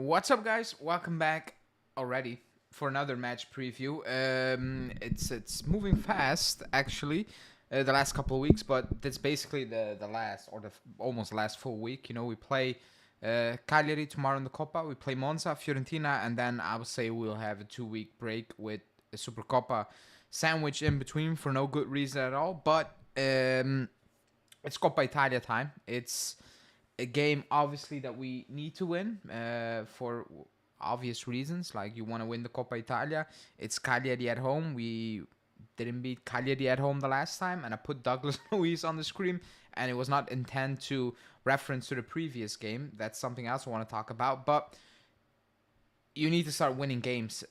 What's up, guys? Welcome back already for another match preview. It's moving fast actually, the last couple of weeks, but that's basically the last or the almost last full week. You know, we play Cagliari tomorrow in the Coppa. We play Monza, Fiorentina, and then I would say we'll have a 2-week break with a Super Coppa sandwich in between for no good reason at all. But it's Coppa Italia time. It's a game obviously that we need to win for obvious reasons. Like, you want to win the Coppa Italia. It's Cagliari at home. We didn't beat Cagliari at home the last time, and I put Douglas Luiz on the screen, and it was not intended to reference to the previous game. That's something else I want to talk about. But you need to start winning games,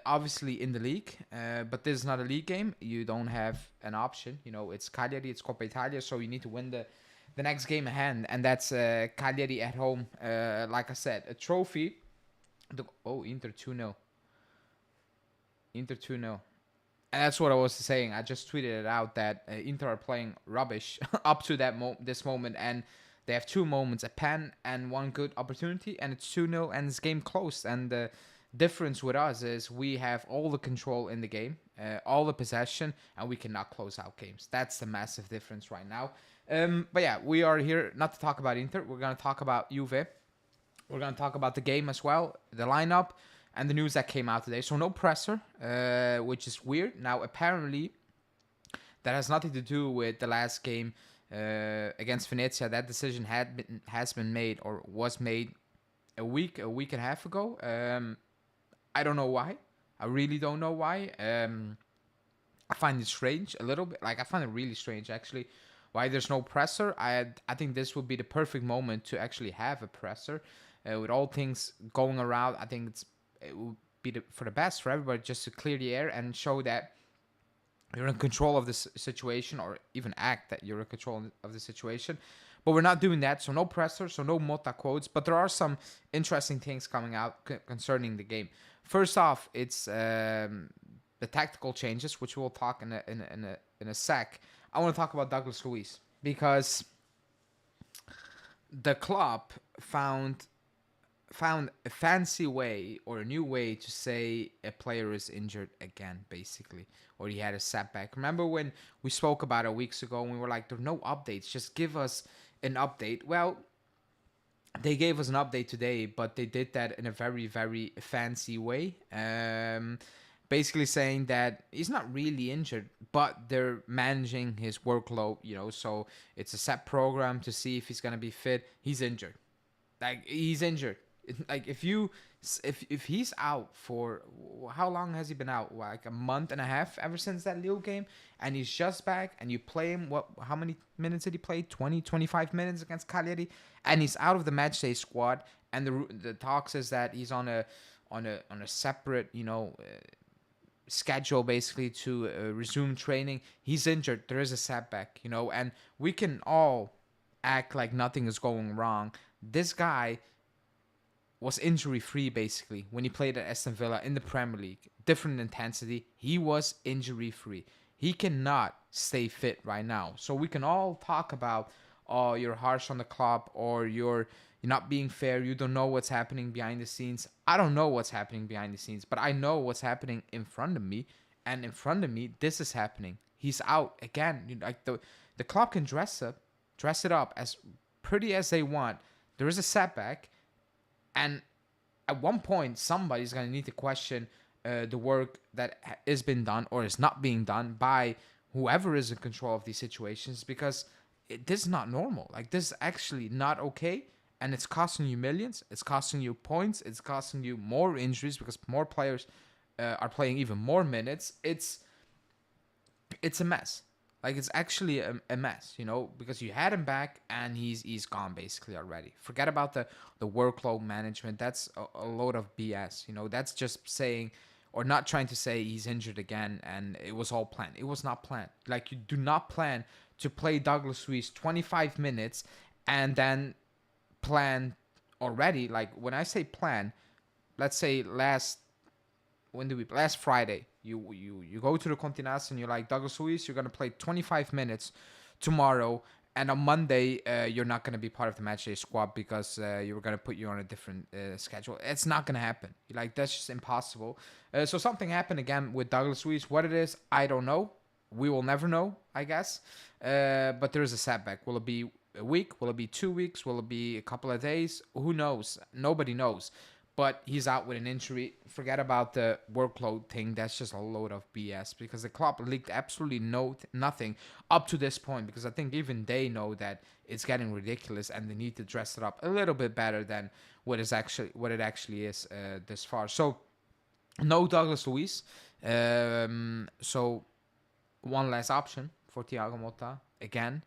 obviously in the league, but this is not a league game. You don't have an option. You know, it's Cagliari, it's Coppa Italia, so you need to win the next game ahead, and that's Cagliari at home. Like I said, a trophy. Inter 2-0. Inter 2-0. And that's what I was saying. I just tweeted it out that Inter are playing rubbish up to this moment, and they have two moments, a pen and one good opportunity, and it's 2-0, and this game closed. And the difference with us is we have all the control in the game, all the possession, and we cannot close out games. That's the massive difference right now. But yeah, we are here not to talk about Inter. We're going to talk about Juve. We're going to talk about the game as well, the lineup, and the news that came out today. So no presser, which is weird. Now, apparently, that has nothing to do with the last game against Venezia. That decision has been made or was made a week and a half ago. I don't know why. I really don't know why. I find it strange a little bit. Like, I find it really strange, actually, why there's no presser. I think this would be the perfect moment to actually have a presser. With all things going around, I think it would be for the best for everybody, just to clear the air and show that you're in control of this situation, or even act that you're in control of the situation. But we're not doing that, so no presser, so no Mota quotes. But there are some interesting things coming out concerning the game. First off, it's the tactical changes, which we'll talk in a sec. I want to talk about Douglas Luiz, because the club found a fancy way, or a new way, to say a player is injured again, basically, or he had a setback. Remember when we spoke about it weeks ago and we were like, there are no updates, just give us an update? Well, they gave us an update today, but they did that in a very, very fancy way. Basically saying that he's not really injured, but they're managing his workload, so it's a set program to see if he's going to be fit. He's injured. Like, he's injured. Like, if he's out for, how long has he been out? Like a month and a half, ever since that Lille game, and he's just back, and you play him, how many minutes did he play? 20, 25 minutes against Cagliari, and he's out of the matchday squad, and the talk says that he's on a separate, schedule, basically, to resume training. He's injured. There is a setback, and we can all act like nothing is going wrong. This guy was injury-free, basically, when he played at Aston Villa in the Premier League. Different intensity. He was injury-free. He cannot stay fit right now. So we can all talk about, oh, you're harsh on the club, or you're not being fair. You don't know what's happening behind the scenes. I don't know what's happening behind the scenes, but I know what's happening in front of me. And in front of me, this is happening. He's out again. Like, the club can dress it up as pretty as they want. There is a setback, and at one point, somebody's going to need to question the work that has been done or is not being done by whoever is in control of these situations, because this is not normal. Like, this is actually not okay, and it's costing you millions. It's costing you points. It's costing you more injuries, because more players are playing even more minutes. It's a mess. Like, it's actually a mess, because you had him back and he's gone basically already. Forget about the workload management. That's a load of BS. That's just saying, or not trying to say, he's injured again and it was all planned. It was not planned. Like, you do not plan to play Douglas Luiz 25 minutes and then plan already. Like, when I say plan, let's say last Friday, you go to the Continas and you're like, Douglas Luiz, you're going to play 25 minutes tomorrow, And on Monday, you're not going to be part of the matchday squad because you were going to put you on a different schedule. It's not going to happen. Like, that's just impossible. So something happened again with Douglas Luiz. What it is, I don't know. We will never know, I guess. But there is a setback. Will it be a week? Will it be 2 weeks? Will it be a couple of days? Who knows? Nobody knows. But he's out with an injury. Forget about the workload thing. That's just a load of BS because the club leaked absolutely nothing up to this point. Because I think even they know that it's getting ridiculous and they need to dress it up a little bit better than what it actually is this far. So no Douglas Luiz. So one less option for Thiago Motta again.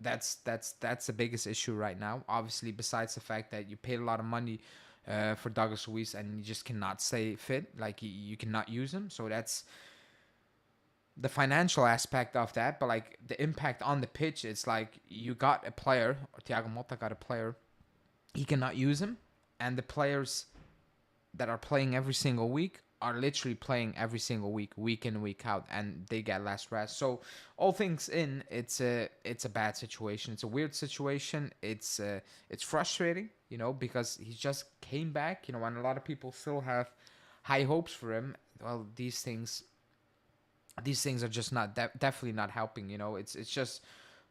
That's the biggest issue right now. Obviously, besides the fact that you paid a lot of money for Douglas Luiz and you just cannot stay fit, like you cannot use him. So that's the financial aspect of that. But like the impact on the pitch, it's like you got a player, or Thiago Motta got a player, he cannot use him, and the players that are playing every single week are literally playing every single week, week in, week out, and they get less rest. So all things in, it's a bad situation. It's a weird situation. It's frustrating, because he just came back, and a lot of people still have high hopes for him. Well, these things are just not definitely not helping. It's just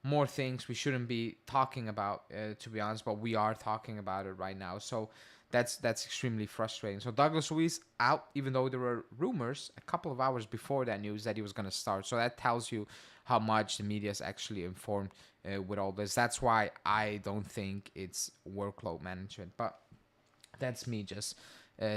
more things we shouldn't be talking about, to be honest, but we are talking about it right now. So that's extremely frustrating. So Douglas Luiz out, even though there were rumors a couple of hours before that news that he was going to start. So that tells you how much the media is actually informed with all this. That's why I don't think it's workload management. But that's me just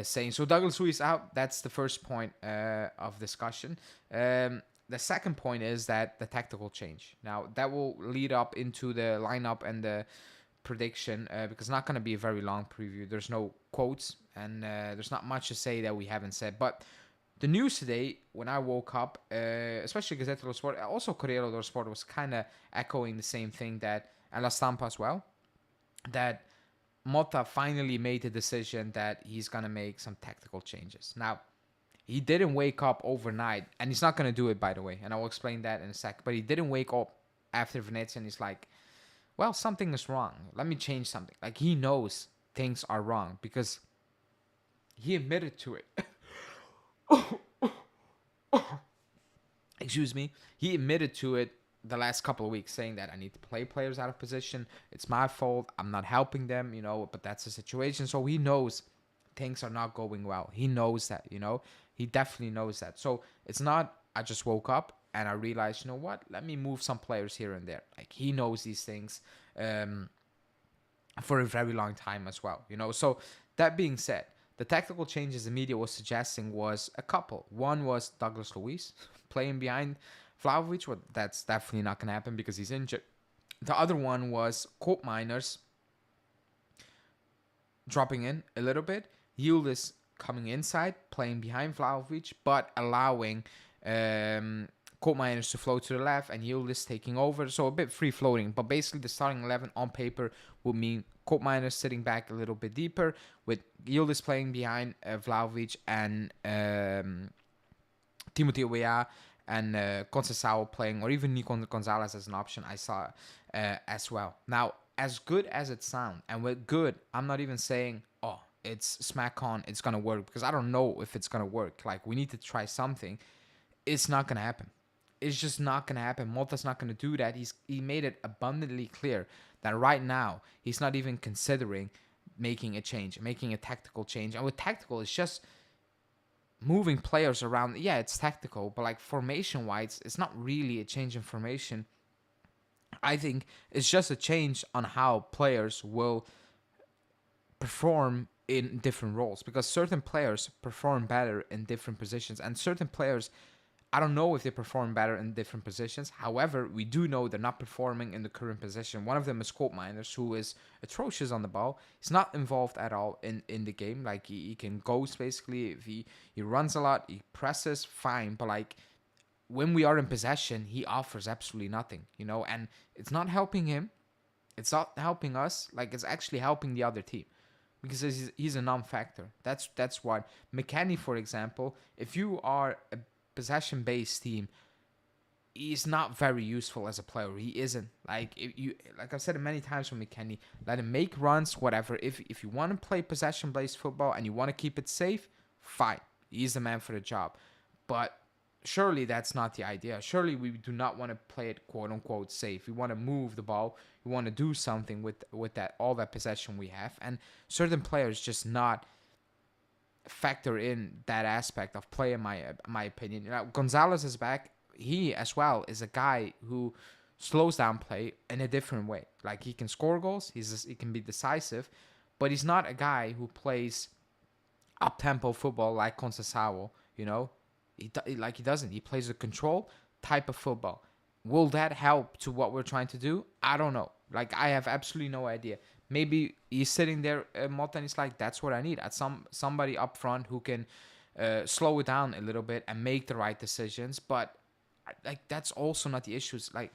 saying. So Douglas Luiz out. That's the first point of discussion. The second point is that the tactical change. Now, that will lead up into the lineup and the prediction because it's not going to be a very long preview. There's no quotes and there's not much to say that we haven't said. But the news today, when I woke up, especially Gazzetta dello Sport, also Corriere dello Sport was kind of echoing the same thing that, and La Stampa as well, that Motta finally made the decision that he's going to make some tactical changes. Now, he didn't wake up overnight, and he's not going to do it, by the way, and I will explain that in a sec, but he didn't wake up after Venezia and he's like, well, something is wrong. Let me change something. Like, he knows things are wrong because he admitted to it. Excuse me. He admitted to it the last couple of weeks, saying that I need to play players out of position. It's my fault. I'm not helping them, but that's the situation. So he knows things are not going well. He knows that, He definitely knows that. So it's not, I just woke up and I realized, what? Let me move some players here and there. Like, he knows these things for a very long time as well, So that being said, the tactical changes the media was suggesting was a couple. One was Douglas Luiz playing behind Vlahovic. Well, that's definitely not going to happen because he's injured. The other one was Colt Miners dropping in a little bit. Yildiz coming inside, playing behind Vlahovic, but allowing Colt Miners to float to the left and Yildiz taking over. So a bit free floating. But basically the starting 11 on paper would mean Colt Miners sitting back a little bit deeper with Yildiz playing behind Vlahovic and Timothy Weah and Conceição playing, or even Nico Gonzalez as an option I saw as well. Now, as good as it sounds, and with good, I'm not even saying, it's smack on, it's going to work, because I don't know if it's going to work. Like, we need to try something. It's not going to happen. It's just not going to happen. Motta's not going to do that. He made it abundantly clear that right now, he's not even considering making a change, making a tactical change. And with tactical, it's just moving players around. Yeah, it's tactical, but like formation-wise, it's not really a change in formation. I think it's just a change on how players will perform in different roles, because certain players perform better in different positions, and certain players, I don't know if they perform better in different positions. However, we do know they're not performing in the current position. One of them is Colt Miners, who is atrocious on the ball. He's not involved at all in the game. Like, he can ghost, basically. If he runs a lot, he presses, fine. But, like, when we are in possession, he offers absolutely nothing, and it's not helping him. It's not helping us. Like, it's actually helping the other team, because he's a non-factor. That's what McKennie, for example, if you are a possession-based team, he's not very useful as a player. He isn't. Like if you, like I've said it many times from McKennie, let him make runs, whatever. If you want to play possession-based football and you want to keep it safe, fine. He's the man for the job. But surely that's not the idea. Surely we do not want to play it quote unquote safe. We want to move the ball. We want to do something with that all that possession we have. And certain players just not factor in that aspect of play. In my opinion, Gonzalez is back. He as well is a guy who slows down play in a different way. Like he can score goals. He can be decisive, but he's not a guy who plays up tempo football like Conceição. He doesn't. He plays a control type of football. Will that help to what we're trying to do? I don't know. Like I have absolutely no idea. Maybe he's sitting there, Mota, and he's like, that's what I need. At somebody up front who can slow it down a little bit and make the right decisions. But like that's also not the issues. Like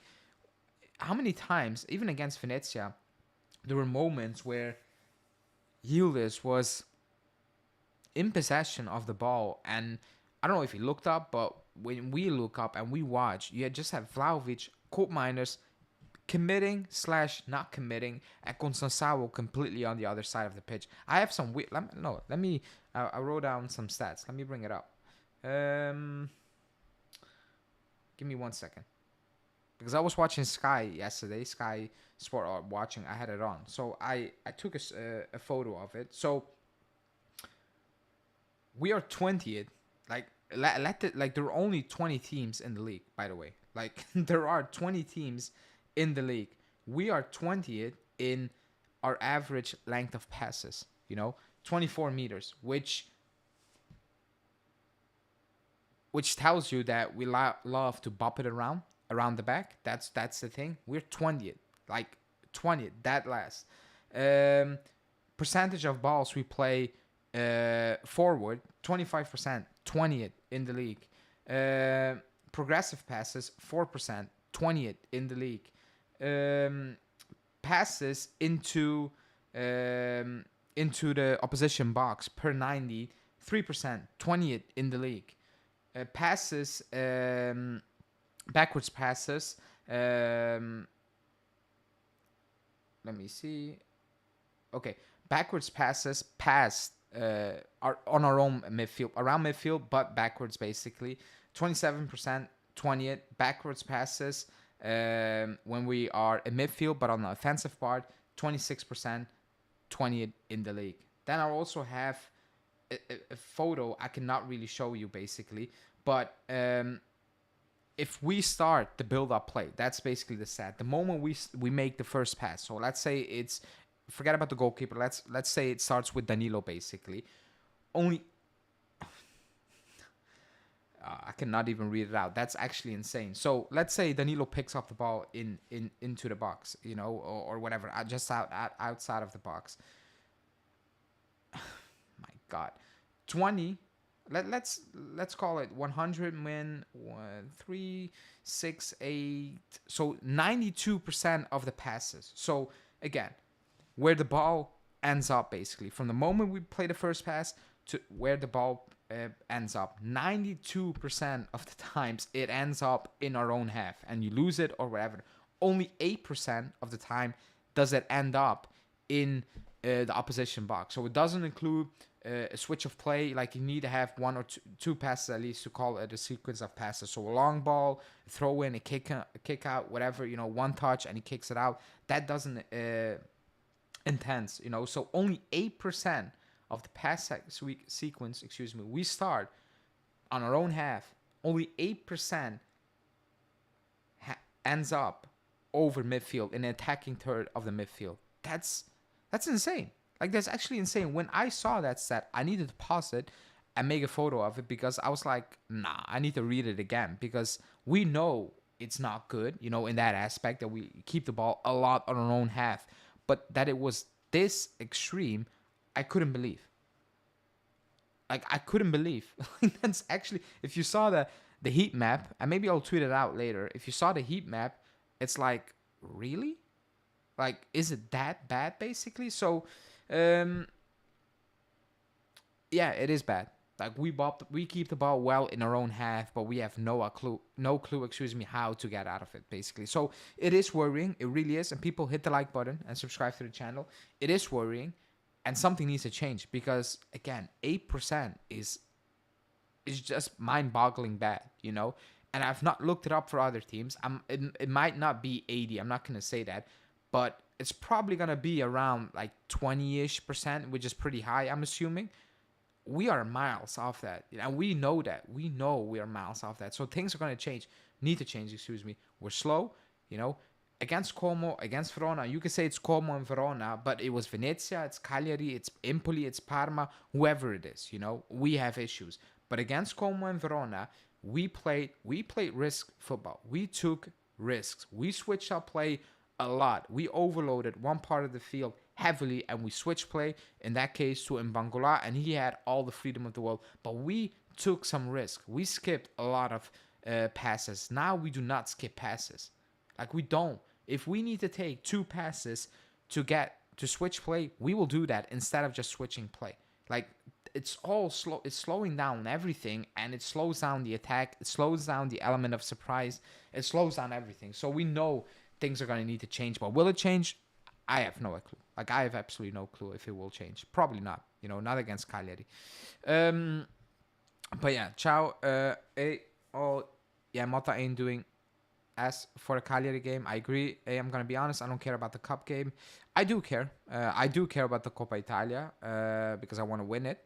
how many times, even against Venezia, there were moments where Yildiz was in possession of the ball, and I don't know if he looked up, but when we look up and we watch, you just have Vlahovic, Koopmeiners committing / not committing, and Conceição completely on the other side of the pitch. I have some weird. I wrote down some stats. Let me bring it up. Give me 1 second. Because I was watching Sky yesterday, Sky Sport watching. I had it on, so I took a photo of it. So we are 20th. Like there are only 20 teams in the league. By the way, like there are 20 teams in the league. We are 20th in our average length of passes. 24 meters, which tells you that we love to bop it around the back. That's the thing. We're 20th, like 20th, that last. Percentage of balls we play forward, 25%, 20th in the league. Progressive passes, 4%, 20th in the league. Passes into the opposition box per 90, 3%, 20th in the league. Passes, backwards passes. Let me see. Okay, backwards passes passed are on our own midfield, around midfield, but backwards basically. 27%, 20th. Backwards passes when we are in midfield, but on the offensive part, 26%, 20th in the league. Then I also have a photo I cannot really show you basically, but if we start the build-up play, that's basically the stat. The moment we make the first pass, so let's say it's, forget about the goalkeeper, let's say it starts with Danilo basically. Only I cannot even read it out. That's actually insane. So let's say Danilo picks up the ball into the box, or whatever, just outside of the box. My God, 20. Let's call it 100 win 3 6 8. So 92% of the passes. So again, where the ball ends up basically from the moment we play the first pass to where the ball ends up, 92% of the times it ends up in our own half and you lose it or whatever. Only 8% of the time does it end up in the opposition box. So it doesn't include a switch of play. Like you need to have one or two passes at least to call it a sequence of passes. So a long ball, a throw in, a kick out, whatever, one touch and he kicks it out. That doesn't intense, So only 8% of the pass sequence, we start on our own half. Only 8% ends up over midfield in the attacking third of the midfield. That's insane. Like, that's actually insane. When I saw that stat, I needed to pause it and make a photo of it because I was like, nah, I need to read it again because we know it's not good, in that aspect that we keep the ball a lot on our own half. But that it was this extreme, I couldn't believe. Like, I couldn't believe. That's actually, if you saw the heat map, and maybe I'll tweet it out later. If you saw the heat map, it's like, really? Like, is it that bad, basically? So, yeah, it is bad. Like we keep the ball well in our own half, but we have no clue, excuse me, how to get out of it, basically. So it is worrying. It really is. And people hit the like button and subscribe to the channel. It is worrying, and something needs to change because again, 8% is just mind-boggling bad, you know. And I've not looked it up for other teams. It might not be 80. I'm not gonna say that, but it's probably gonna be around like 20-ish%, which is pretty high. I'm assuming. We are miles off that, and we know that. We know we are miles off that. So things are going to change. Need to change, excuse me. We're slow, you know. Against Como, against Verona, you can say it's Como and Verona, but it was Venezia, it's Cagliari, it's Empoli, it's Parma, whoever it is, you know. We have issues. But against Como and Verona, we played risk football. We took risks. We switched our play a lot. We overloaded one part of the field heavily, and we switched play, in that case, to Mbangola, and he had all the freedom of the world. But we took some risk. We skipped a lot of passes. Now we do not skip passes. Like, we don't. If we need to take 2 passes to switch play, we will do that instead of just switching play. Like, it's all slow. It's slowing down everything, and it slows down the attack. It slows down the element of surprise. It slows down everything. So we know things are going to need to change. But will it change? I have no clue. Like, I have absolutely no clue if it will change. Probably not. You know, not against Cagliari. But yeah, ciao. Motta ain't doing as for the Cagliari game. I agree. I'm going to be honest. I don't care about the cup game. I do care. I do care about the Coppa Italia because I want to win it.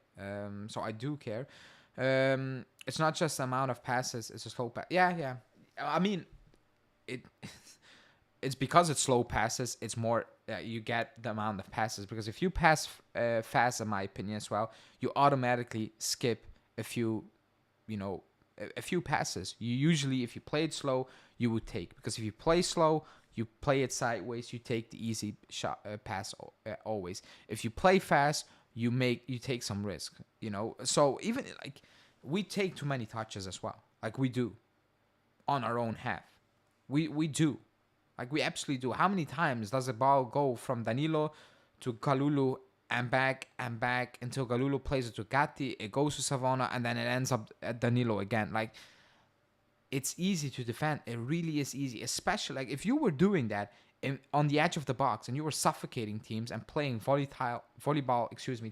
So I do care. It's not just the amount of passes. It's a slow pass. Yeah. I mean, it's because it's slow passes. It's more you get the amount of passes, because if you pass fast, in my opinion as well, you automatically skip a few passes. You usually, if you play it slow, you would take, because if you play slow, you play it sideways, you take the easy shot pass always. If you play fast, you take some risk, you know. So even like we take too many touches as well, like we do on our own half. We do. Like, we absolutely do. How many times does the ball go from Danilo to Kalulu and back until Kalulu plays it to Gatti, it goes to Savona, and then it ends up at Danilo again? Like, it's easy to defend. It really is easy. Especially, like, if you were doing that on the edge of the box and you were suffocating teams and playing volleyball,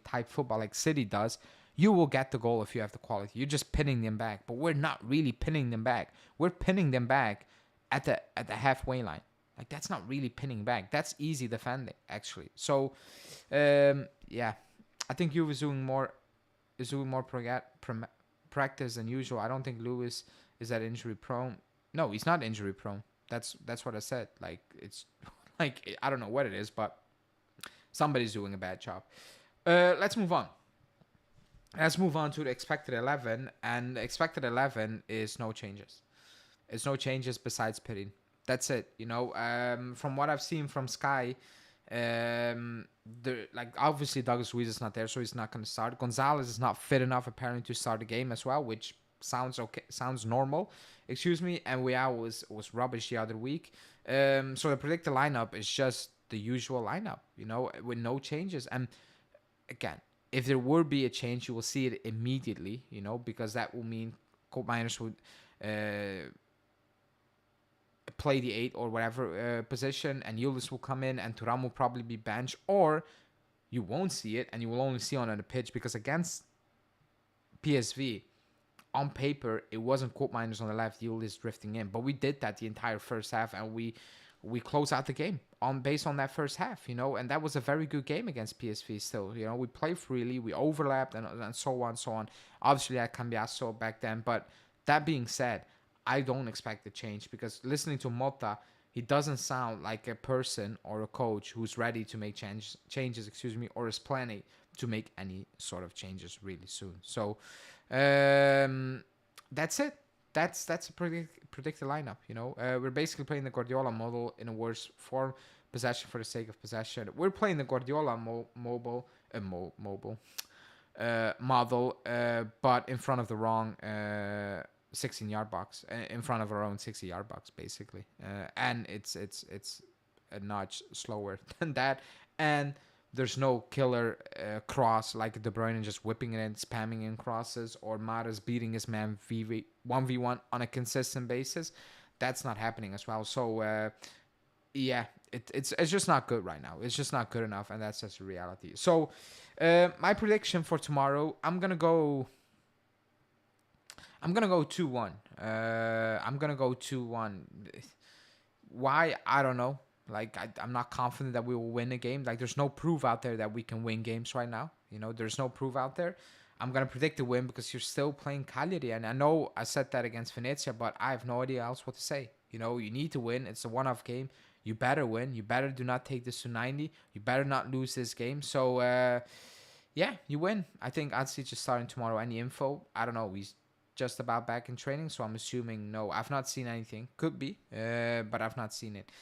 type football like City does, you will get the goal if you have the quality. You're just pinning them back. But we're not really pinning them back. We're pinning them back at the halfway line. Like, that's not really pinning back. That's easy defending, actually. So, yeah, I think Juve is doing more practice than usual. I don't think Luiz is that injury prone. No, he's not injury prone. That's what I said. Like, it's like, I don't know what it is, but somebody's doing a bad job. Let's move on. Let's move on to the expected 11, and the expected 11 is no changes. It's no changes besides Perin. That's it, you know. From what I've seen from Sky, obviously Douglas Luiz is not there, so he's not going to start. Gonzalez is not fit enough apparently to start the game as well, which sounds okay, sounds normal. Excuse me. And Weah was rubbish the other week. So the predicted lineup is just the usual lineup, you know, with no changes. And again, if there would be a change, you will see it immediately, you know, because that will mean Koopmeiners would play the 8 or whatever position, and Yildiz will come in, and Thuram will probably be benched, or you won't see it, and you will only see it on the pitch, because against PSV, on paper, it wasn't Koopmeiners on the left, Yildiz drifting in, but we did that the entire first half, and we closed out the game based on that first half, you know, and that was a very good game against PSV still, you know. We played freely, we overlapped, and so on. Obviously, I can be so back then, but that being said, I don't expect a change, because listening to Motta, he doesn't sound like a person or a coach who's ready to make changes, or is planning to make any sort of changes really soon. So that's it. That's a predicted lineup, you know. We're basically playing the Guardiola model in a worse form, possession for the sake of possession. We're playing the Guardiola model, but in front of the wrong 16-yard box, in front of our own 60-yard box, basically, and it's a notch slower than that. And There's no killer cross like De Bruyne just whipping it in, spamming in crosses, or Mahrez beating his man 1v1 on a consistent basis. That's not happening as well. So yeah, it's just not good right now. It's just not good enough, and that's just a reality. So my prediction for tomorrow, I'm gonna go 2-1. I'm gonna go 2-1. Why? I don't know. Like, I'm not confident that we will win a game. Like, there's no proof out there that we can win games right now. You know, there's no proof out there. I'm going to predict a win because you're still playing Cagliari. And I know I said that against Venezia, but I have no idea else what to say. You know, you need to win. It's a one-off game. You better win. You better do not take this to 90. You better not lose this game. So, yeah, you win. I think Adsi just starting tomorrow. Any info? I don't know. He's just about back in training, so I'm assuming no. I've not seen anything. Could be, but I've not seen it.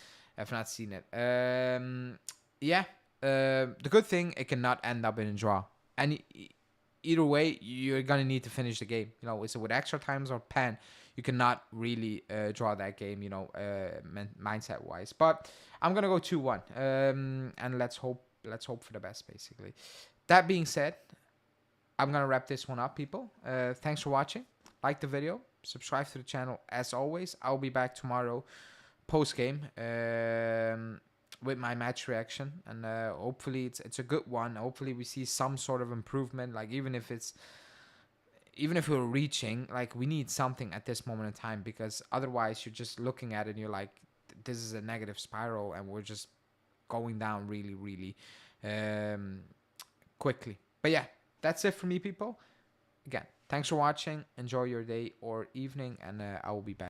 Yeah. The good thing, it cannot end up in a draw. And either way, you're gonna need to finish the game. You know, is it with extra times or pen? You cannot really draw that game. You know, mindset wise. But I'm gonna go 2-1. And let's hope for the best. Basically. That being said, I'm gonna wrap this one up, people. Thanks for watching. Like the video, subscribe to the channel. As always, I'll be back tomorrow post game with my match reaction, and hopefully it's a good one. Hopefully we see some sort of improvement. Like even if we're reaching, like we need something at this moment in time, because otherwise you're just looking at it and you're like, this is a negative spiral, and we're just going down really, really quickly. But yeah, that's it for me, people. Again, thanks for watching. Enjoy your day or evening, and I will be back.